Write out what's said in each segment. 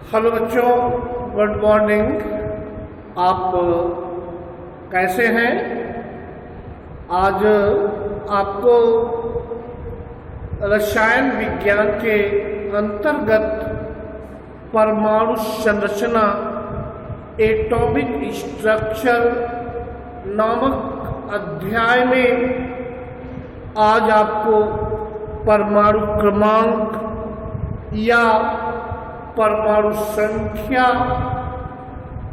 Hello बच्चों, good morning. आप कैसे हैं? आज आपको रसायन विज्ञान के अंतर्गत परमाणु संरचना एटॉमिक स्ट्रक्चर नामक अध्याय में आज आपको परमाणु क्रमांक या परमाणु संख्या,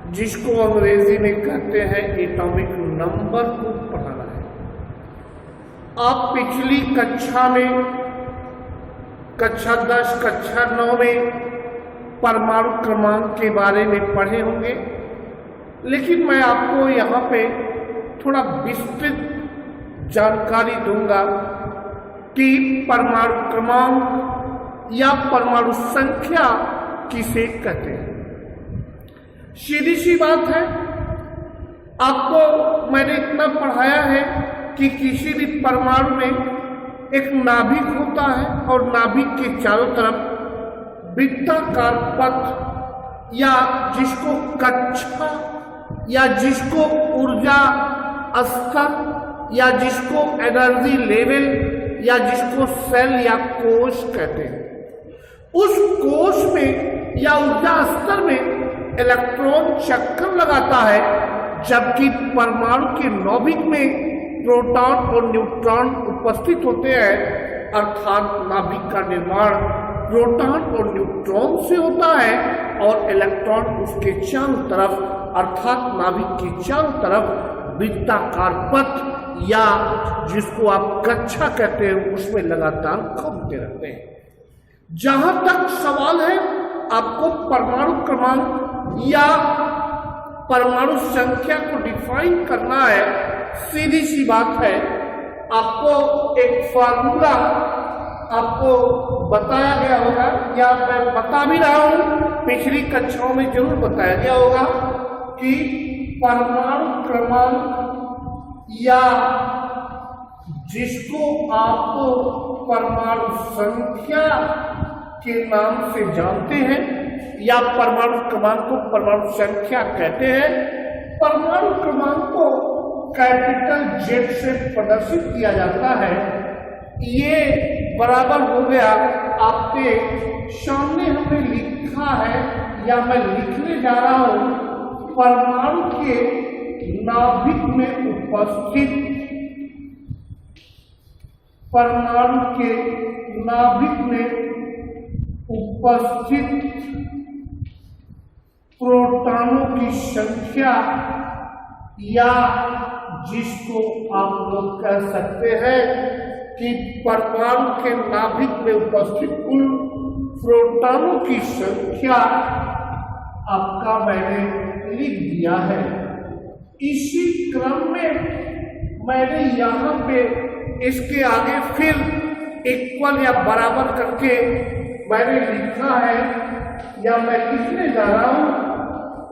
जिसको अंग्रेजी में कहते हैं एटॉमिक नंबर, को पढ़ाना है। आप पिछली कक्षा में, कक्षा 10, कक्षा 9 में परमाणु क्रमांक के बारे में पढ़े होंगे, लेकिन मैं आपको यहाँ पे थोड़ा विस्तृत जानकारी दूंगा कि परमाणु क्रमांक या परमाणु संख्या किसे कहते हैं। सीधी सी बात है, आपको मैंने इतना पढ़ाया है कि किसी भी परमाणु में एक नाभिक होता है और नाभिक के चारों तरफ वृत्ताकार पथ या जिसको कक्षा या जिसको ऊर्जा स्तर या जिसको एनर्जी लेवल या जिसको सेल या कोश कहते हैं, उस कोश में या ऊर्जा स्तर में इलेक्ट्रॉन चक्कर लगाता है, जबकि परमाणु के नाभिक में प्रोटॉन और न्यूट्रॉन उपस्थित होते हैं। अर्थात नाभिक का निर्माण प्रोटॉन और न्यूट्रॉन से होता है और इलेक्ट्रॉन उसके चारों तरफ अर्थात नाभिक के चारों तरफ वृत्ताकार पथ या जिसको आप कक्षा कहते हैं उसमें लगातार घूमते रहते हैं। जहां तक सवाल है, आपको परमाणु क्रमांक या परमाणु संख्या को डिफाइन करना है। सीधी सी बात है, आपको एक फार्मूला आपको बताया गया होगा या मैं बता भी रहा हूं, पिछली कक्षाओं में जरूर बताया गया होगा कि परमाणु क्रमांक या जिसको आपको परमाणु संख्या के नाम से जानते हैं या परमाणु क्रमांक को परमाणु संख्या कहते हैं। परमाणु क्रमांक को कैपिटल जेड से प्रदर्शित किया जाता है। ये बराबर हो गया, आपके सामने हमें लिखा है या मैं लिखने जा रहा हूं, परमाणु के नाभिक में उपस्थित, परमाणु के नाभिक में उपस्थित प्रोटॉनों की संख्या या जिसको आप लोग कह सकते हैं कि परमाणु के नाभिक में उपस्थित कुल प्रोटॉनों की संख्या आपका मैंने लिख दिया है। इसी क्रम में मैंने यहाँ पे इसके आगे फिर इक्वल या बराबर करके मैंने लिखा है या मैं लिखने जा रहा हूं,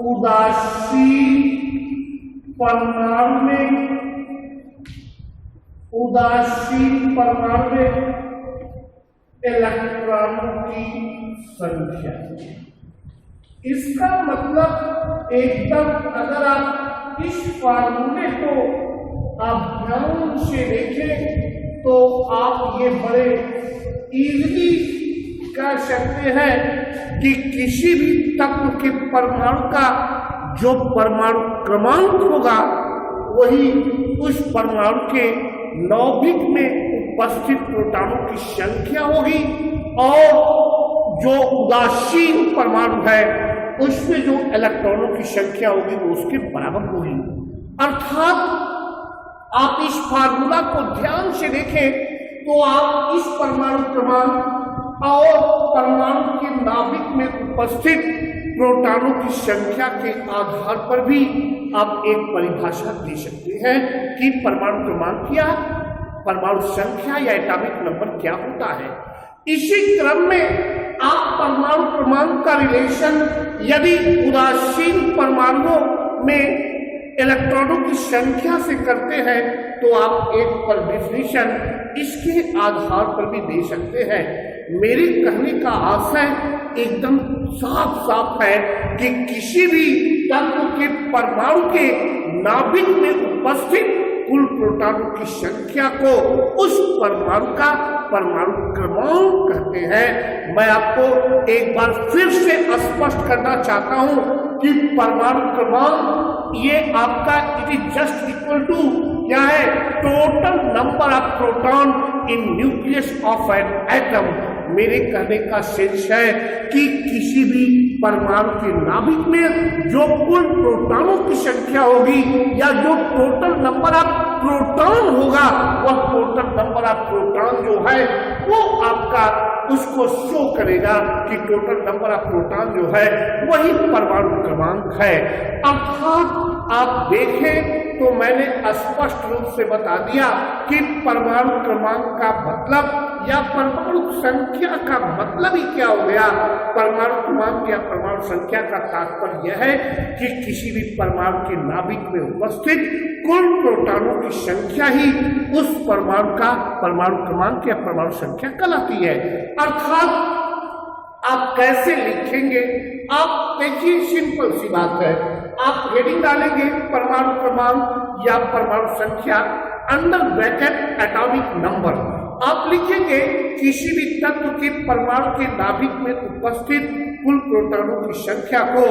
उदासीन परमाणु में, उदासीन परमाणु में इलेक्ट्रॉनों की संख्या। इसका मतलब एकदम, अगर आप इस फार्मूले को आप ध्यान से देखें तो आप ये बड़े इजीली कह सकते हैं कि किसी भी तत्व के परमाणु का जो परमाणु क्रमांक होगा वही उस परमाणु के नाभिक में उपस्थित प्रोटॉनों की संख्या होगी और जो उदासीन परमाणु है उसमें जो इलेक्ट्रॉनों की संख्या होगी वो उसके बराबर होगी। अर्थात आप इस फार्मूला को ध्यान से देखें तो आप इस परमाणु क्रमांक और परमाणु के नाभिक में उपस्थित प्रोटॉनों की संख्या के आधार पर भी आप एक परिभाषा दे सकते हैं कि परमाणु क्रमांक या परमाणु संख्या या एटॉमिक नंबर क्या होता है। इसी क्रम में आप परमाणु क्रमांक का रिलेशन यदि उदासीन परमाणुओं में इलेक्ट्रॉनों की संख्या से करते हैं तो आप एक पर डेफिनेशन इसके आधार पर भी दे सकते हैं। मेरे कहने का आशय एकदम साफ साफ है कि किसी भी तत्व के परमाणु के नाभिक में उपस्थित कुल प्रोटॉनों की संख्या को उस परमाणु का परमाणु क्रमांक कहते हैं। मैं आपको एक बार फिर से स्पष्ट करना चाहता हूं कि परमाणु क्रमांक ये आपका it is just equal to क्या है, total number of proton in nucleus of an atom. मेरे कहने का सेंस है कि किसी भी परमाणु के नाभिक में जो कुल प्रोटॉनों की संख्या होगी या जो टोटल नंबर ऑफ प्रोटॉन होगा, वह टोटल नंबर ऑफ प्रोटॉन जो है वो आपका उसको शो करेगा कि टोटल नंबर ऑफ प्रोटॉन जो है वही परमाणु क्रमांक है। अर्थात आप देखें तो मैंने स्पष्ट रूप से बता दिया कि परमाणु क्रमांक का मतलब या परमाणु संख्या का मतलब ही क्या हो गया। परमाणु क्रमांक या परमाणु संख्या का तात्पर्य यह है कि किसी भी परमाणु के नाभिक में उपस्थित कुल प्रोटॉनों की संख्या ही उस परमाणु का परमाणु क्रमांक या परमाणु संख्या कहलाती है। अर्थात आप कैसे लिखेंगे, आप देखिए सिंपल सी बात है, आप हेडिंग डालेंगे परमाणु क्रमांक या परमाणु संख्या अंडर ब्रैकेट एटॉमिक नंबर। आप लिखेंगे किसी भी तत्व के परमाणु के नाभिक में उपस्थित कुल प्रोटॉनों की संख्या को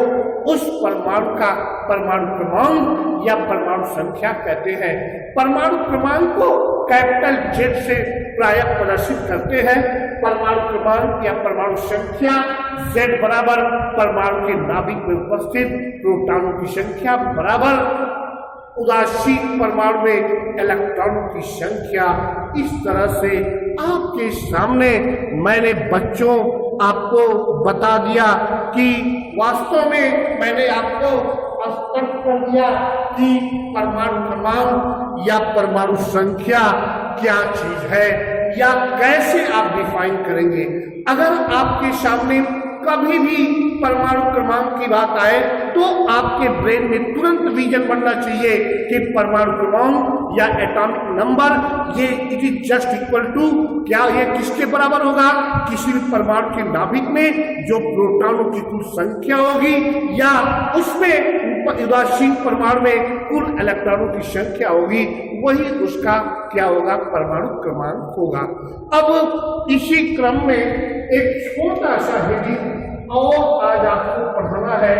उस परमाणु का परमाणु क्रमांक या परमाणु संख्या कहते हैं। परमाणु क्रमांक को कैपिटल जेड से प्रायः प्रदर्शित करते हैं। परमाणु क्रमांक या परमाणु संख्या जेड बराबर परमाणु के नाभिक में उपस्थित प्रोटॉनों की संख्या बराबर उदासीन परमाणु में इलेक्ट्रॉनों की संख्या। इस तरह से आपके सामने मैंने बच्चों आपको बता दिया कि वास्तव में मैंने आपको स्पष्ट कर दिया कि परमाणु क्रमांक या परमाणु संख्या क्या चीज है या कैसे आप डिफाइन करेंगे। अगर आपके सामने कभी भी परमाणु क्रमांक की बात आए तो आपके ब्रेन में तुरंत विजन बनना चाहिए कि परमाणु क्रमांक या एटॉमिक नंबर ये it is just equal to क्या, ये किसके बराबर होगा, किसी भी परमाणु के नाभिक में जो प्रोटॉनों की कुल संख्या होगी या उसमें उदासीन परमाणु में कुल इलेक्ट्रॉनों की संख्या होगी, वही उसका क्या होगा, परमाणु क्रमांक होगा। अब इसी क्रम में एक छोटा सा हेडिंग और आज आपको पढ़ाना है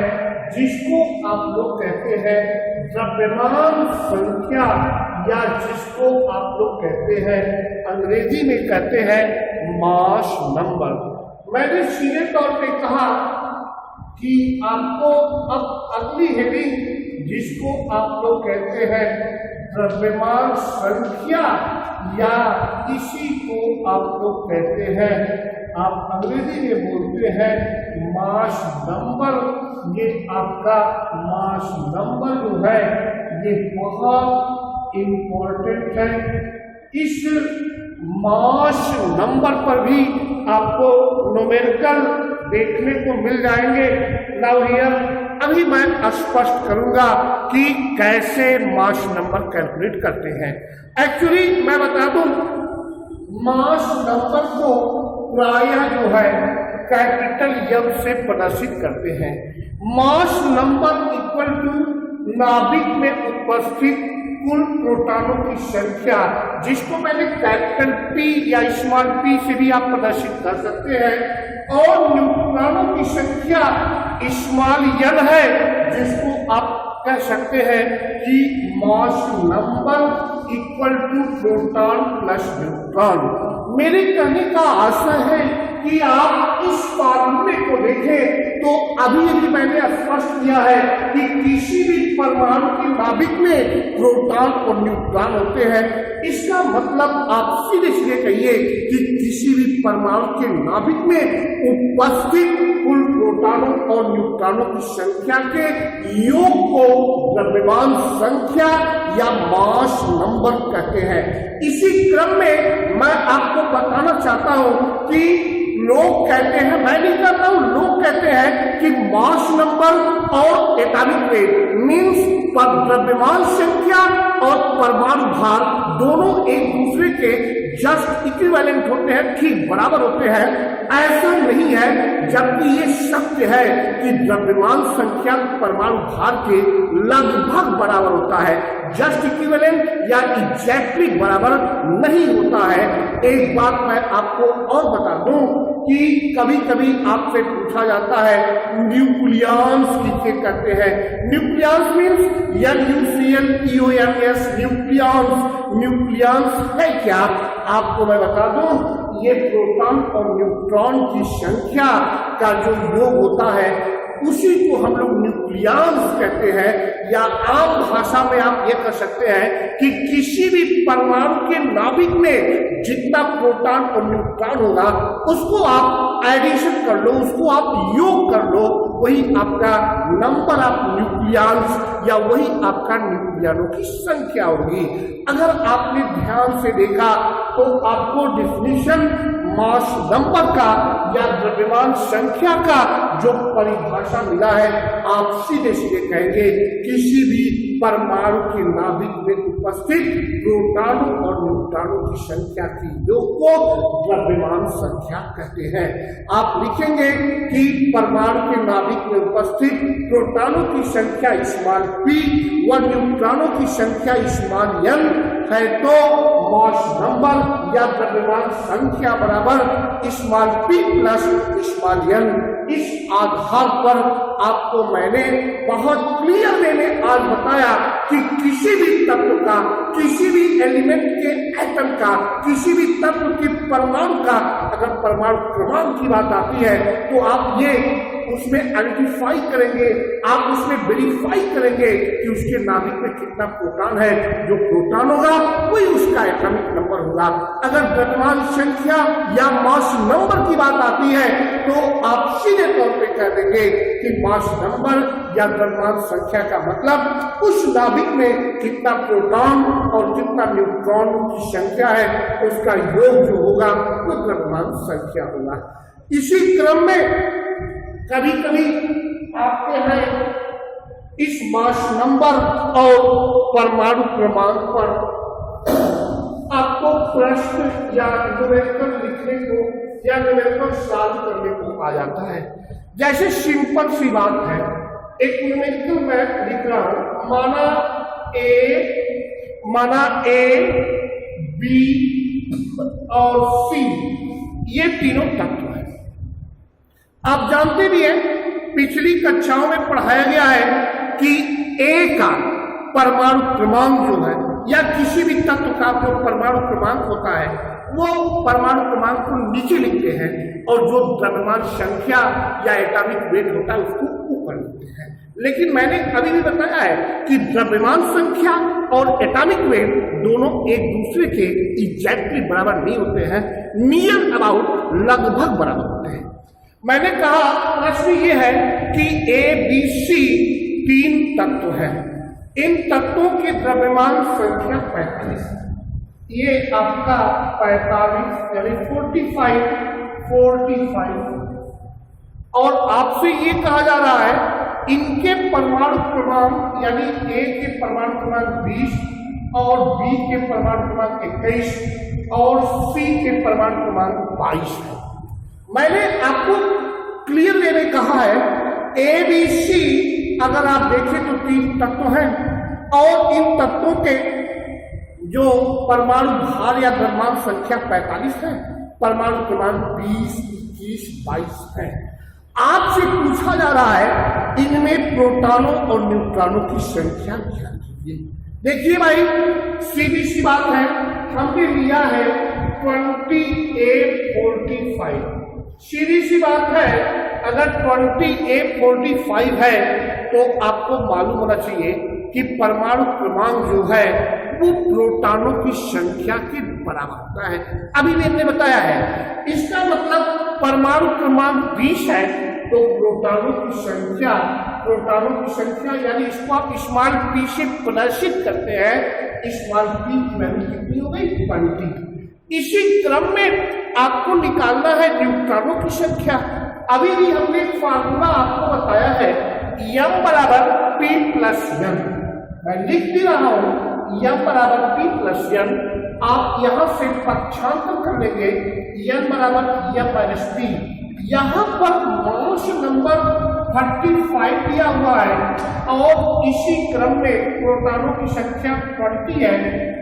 जिसको आप लोग कहते हैं द्रव्यमान संख्या या जिसको आप लोग कहते हैं अंग्रेजी में कहते हैं मास नंबर। मैंने सीधे तौर पे कहा कि आपको अब अगली हेडिंग जिसको आप लोग कहते हैं द्रव्यमान संख्या या इसी को आप लोग कहते हैं, आप अंग्रेजी में बोलते हैं मास नंबर। ये आपका मास नंबर जो है ये बहुत इम्पोर्टेंट है। इस मास नंबर पर भी आपको न्यूमेरिकल देखने को मिल जाएंगे। नाउ हियर अभी मैं स्पष्ट करूंगा कि कैसे मास नंबर कैलकुलेट करते हैं। एक्चुअली मैं बता दूं मास नंबर को प्रायः जो है कैपिटल एम से प्रदर्शित करते हैं। मास नंबर इक्वल टू नाभिक में उपस्थित कुल प्रोटॉनों की संख्या, जिसको मैंने कैपिटल पी या स्मॉल पी से भी आप प्रदर्शित कर सकते हैं, और न्यूट्रॉनों की संख्या स्मॉल एन है, जिसको आप कह सकते हैं कि mass number equal to proton plus neutron. मेरे कहने का आशय है कि आप इस फार्मूले को देखें तो अभी मैंने स्पष्ट किया है कि किसी भी परमाणु के नाभिक में प्रोटॉन और न्यूट्रॉन होते हैं। इसका मतलब आप सीधे सीधे कहिए कि किसी भी परमाणु के नाभिक में उपस्थित कुल प्रोटॉनों और न्यूट्रॉनों की संख्या के योग को द्रव्यमान संख्या या मास नंबर कहते हैं। इसी क्रम में मैं आपको बताना चाहता हूं कि लोग कहते हैं, मैं नहीं कहता हूं, लोग कहते हैं कि मास नंबर और एटॉमिक वेट मीन्स द्रव्यमान संख्या और परमाणु भार दोनों एक दूसरे के जस्ट इक्विवेलेंट होते हैं, ठीक बराबर होते हैं, ऐसा नहीं है। जबकि ये सत्य है कि द्रव्यमान संख्या परमाणु भार के लगभग बराबर होता है, जस्ट इक्विवेलेंट या एग्जैक्टली बराबर नहीं होता है। एक बात मैं आपको और बता दूं कि कभी कभी आपसे पूछा जाता है न्यूक्लियंस किसे कहते हैं। न्यूक्लियंस मीन्स NuClEons, न्यूक्लियंस है क्या? आपको मैं बता दूं, ये प्रोटॉन और न्यूट्रॉन की संख्या का जो योग होता है उसी को हम लोग न्यूक्लियंस कहते हैं। या आम भाषा में आप ये कह सकते हैं कि किसी भी परमाणु के नाभिक में जितना प्रोटॉन और न्यूट्रॉन होगा उसको आप एडिशन कर लो, उसको आप योग कर लो, वही आपका नंबर ऑफ न्यूक्लियंस या वही आपका न्यूक्लियनों की संख्या होगी। अगर आपने ध्यान से देखा तो आपको डिफिनीशन मास नंबर का या द्रव्यमान संख्या का जो परिभाषा मिला है, आप सीधे सीधे कहेंगे किसी भी परमाणु के नाभिक में उपस्थित प्रोटॉनों और न्यूट्रॉनों की संख्या की योग को द्रव्यमान संख्या कहते हैं। आप लिखेंगे कि परमाणु के नाभिक में उपस्थित प्रोटॉनों की संख्या स्मॉल p व न्यूट्रॉनों की संख्या स्मॉल n है तो मास नंबर या द्रव्यमान संख्या बराबर small p plus small n। इस आधार पर आपको मैंने बहुत क्लियर वे में आज बताया कि किसी भी तत्व का, किसी भी एलिमेंट के एटम का, किसी भी तत्व के परमाणु का अगर परमाणु क्रमांक की बात आती है तो आप ये उसमें आइडेंटिफाई करेंगे, आप उसमें वेरीफाई करेंगे कि उसके नाभिक में कितना प्रोटॉन है। जो प्रोटॉन होगा वही उसका एटॉमिक नंबर होगा। अगर द्रव्यमान संख्या या मास नंबर की बात आती है तो आप सीधे तौर पे कह देंगे कि मास नंबर या द्रव्यमान संख्या का मतलब उस नाभिक में कितना प्रोटॉन और कितना न्यूट्रॉन की संख्या है, उसका योग जो होगा वो द्रव्यमान संख्या होगा। इसी क्रम में कभी कभी आपके हैं इस मास नंबर और परमाणु क्रमांक पर आपको प्रश्न या न्यूमेरिकल लिखने को या न्यूमेरिकल सॉल्व करने को आ जाता है। जैसे सिंपल सी बात है, एक न्यूमेरिकल मैं लिख रहा हूं, माना ए बी और सी ये तीनों तत्व है। आप जानते भी हैं पिछली कक्षाओं में पढ़ाया गया है कि ए का परमाणु क्रमांक जो है या किसी भी तत्व का जो परमाणु क्रमांक होता है वो परमाणु क्रमांक को नीचे लिखते हैं और जो द्रव्यमान संख्या या एटॉमिक वेट होता है उसको ऊपर लिखते हैं। लेकिन मैंने अभी भी बताया है कि द्रव्यमान संख्या और एटॉमिक वेट दोनों एक दूसरे के एग्जैक्टली बराबर नहीं होते हैं, नियर अबाउट लगभग बराबर होते हैं। मैंने कहा प्रश्न ये है कि ए बी सी तीन तत्व हैं, इन तत्वों के द्रव्यमान संख्या 45 है। ये आपका 45 यानी 45 और आपसे ये कहा जा रहा है इनके परमाणु क्रमांक यानी ए के परमाणु क्रमांक 20 और बी के परमाणु क्रमांक 21 और सी के परमाणु क्रमांक 22 है। मैंने आपको क्लियर वे में कहा है ए बी सी अगर आप देखें तो तीन तत्व हैं और इन तत्वों के जो परमाणु भार या द्रव्यमान संख्या 45 है, परमाणु क्रमांक 20, 21, 22 है। आपसे पूछा जा रहा है इनमें प्रोटॉनों और न्यूट्रॉनों की संख्या क्या कीजिए। देखिए भाई सीधी सी बात है, हमने लिया है 2845। सीधी सी बात है, अगर 2845 है तो आपको मालूम होना चाहिए कि परमाणु क्रमांक जो है वो प्रोटॉनों की संख्या के बराबर होता है। अभी भी हमने बताया है, इसका मतलब परमाणु क्रमांक 20 है तो प्रोटॉनों की संख्या यानी इसको आप स्मॉल p से प्रदर्शित करते हैं, स्मॉल p की वैल्यू कितनी हो गई 20। इसी क्रम में आपको निकालना है न्यूट्रॉनों की संख्या। अभी भी हमने फार्मूला आपको बताया है m बराबर p प्लस n। मैं लिख भी रहा हूं m बराबर p प्लस n, आप यहाँ से पक्षांतर कर लेंगे n बराबर m माइनस p। यहाँ पर मास नंबर 35 दिया हुआ है और इसी क्रम में प्रोटॉनों की संख्या 20 है,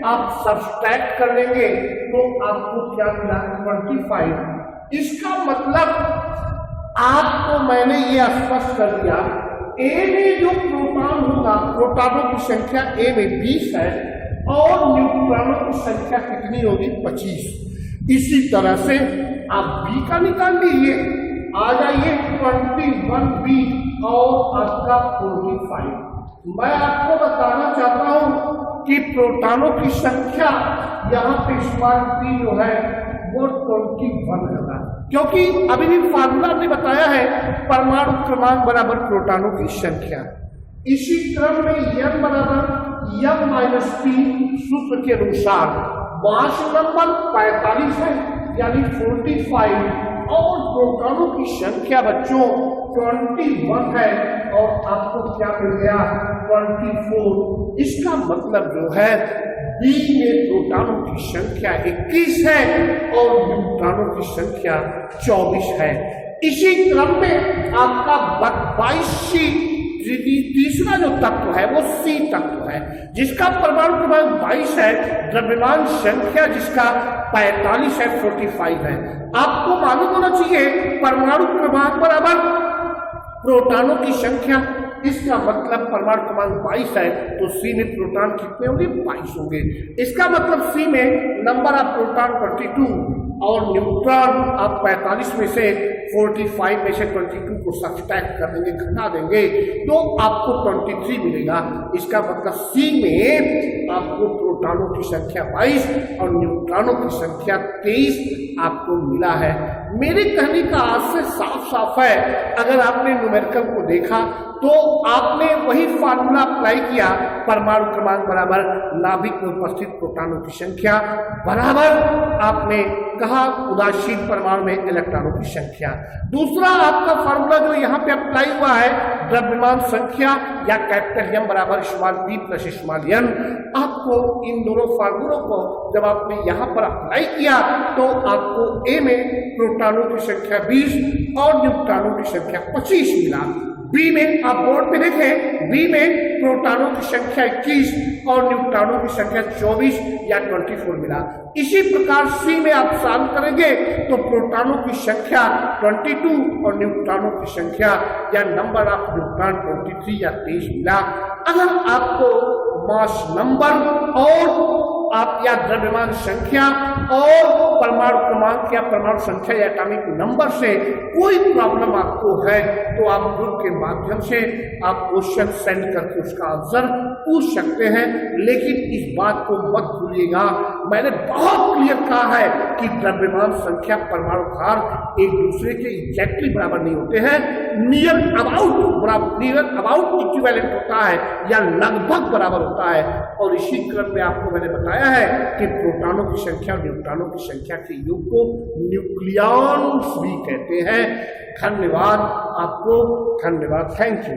आप सब्सट्रैक्ट कर लेंगे तो आपको क्या मिला 25। इसका मतलब आपको मैंने ये स्पष्ट कर दिया, ए में जो प्रोटॉन होगा, प्रोटॉनों की संख्या ए में 20 है और न्यूट्रॉनों की संख्या कितनी होगी 25। इसी तरह से आप बी का निकाल लीजिए, आ जाइए 21b और आपका 45। मैं आपको बताना चाहता हूं कि प्रोटॉनों की संख्या यहाँ पे स्मॉल p जो है वो 21 होगा, क्योंकि अभी भी फार्मूला ने बताया है परमाणु क्रमांक बराबर प्रोटॉनों की संख्या। इसी क्रम में n बराबर m माइनस p सूत्र के अनुसार मास नंबर 45 है यानी 45 और प्रोटॉनों की संख्या बच्चों 21 है और आपको क्या मिल गया 24। इसका मतलब जो है बी में प्रोटॉनों की संख्या 21 है और न्यूट्रॉनों की संख्या 24 है। इसी क्रम में आपका 22C तीसरा जो तत्व है वो C तत्व है, जिसका परमाणु क्रमांक 22 है, द्रव्यमान संख्या जिसका 45 है 45 है। आपको मालूम होना चाहिए परमाणु क्रमांक बराबर प्रोटॉनों की संख्या, इसका मतलब परमाणु क्रमांक 22 है तो C में प्रोटॉन कितने होंगे 22 होंगे। इसका मतलब C में नंबर ऑफ प्रोटॉन 32 और न्यूट्रॉन आप 45 में से 45 में से 22 को सब्ट्रैक्ट कर देंगे, घटा देंगे तो आपको 23 मिलेगा। इसका मतलब C में आपको प्रोटॉनों की संख्या 22 और न्यूट्रॉनों की संख्या 23 आपको मिला है। मेरे कहने का आज से साफ साफ है, अगर आपने न्यूमेरिकल को देखा तो आपने वही फार्मूला अप्लाई किया, परमाणु क्रमांक बराबर नाभिक में उपस्थित प्रोटॉनों की संख्या बराबर आपने कहा उदासीन परमाणु में इलेक्ट्रॉनों की संख्या। दूसरा आपका फार्मूला जो यहाँ पे अप्लाई हुआ है द्रव्यमान संख्या या कैपिटल M बराबर small p plus small n। आपको इन दोनों फार्मूलों को जब आपने यहाँ पर अप्लाई किया तो आपको A में प्रोटॉनों की संख्या 20 और न्यूट्रॉनों की संख्या 25 मिला। बी में आप बोर्ड पे देखें, बी में प्रोटॉनों की संख्या 21 और न्यूट्रॉनों की संख्या 24 या 24 मिला। इसी प्रकार सी में आप सॉल्व करेंगे तो प्रोटॉनों की संख्या 22 और न्यूट्रॉनों की संख्या या नंबर ऑफ न्यूट्रॉन 23 या 23 मिला। अगर आपको मास नंबर और आप या द्रव्यमान संख्या और परमाणु क्रमांक या परमाणु संख्या या एटॉमिक नंबर से कोई प्रॉब्लम आपको है तो आप ग्रुप के माध्यम से आप क्वेश्चन सेंड करके उसका आंसर पूछ सकते हैं। लेकिन इस बात को मत भूलिएगा, मैंने बहुत क्लियर कहा है कि द्रव्यमान संख्या परमाणु भार एक दूसरे के एग्जैक्टली बराबर नहीं होते हैं, नियर अबाउट इक्विवेलेंट होता है या लगभग बराबर होता है। और इसी क्रम में आपको मैंने बताया है कि प्रोटॉनों की संख्या और न्यूट्रॉनों की संख्या के योग को न्यूक्लियॉन्स भी कहते हैं। धन्यवाद आपको, धन्यवाद, थैंक यू।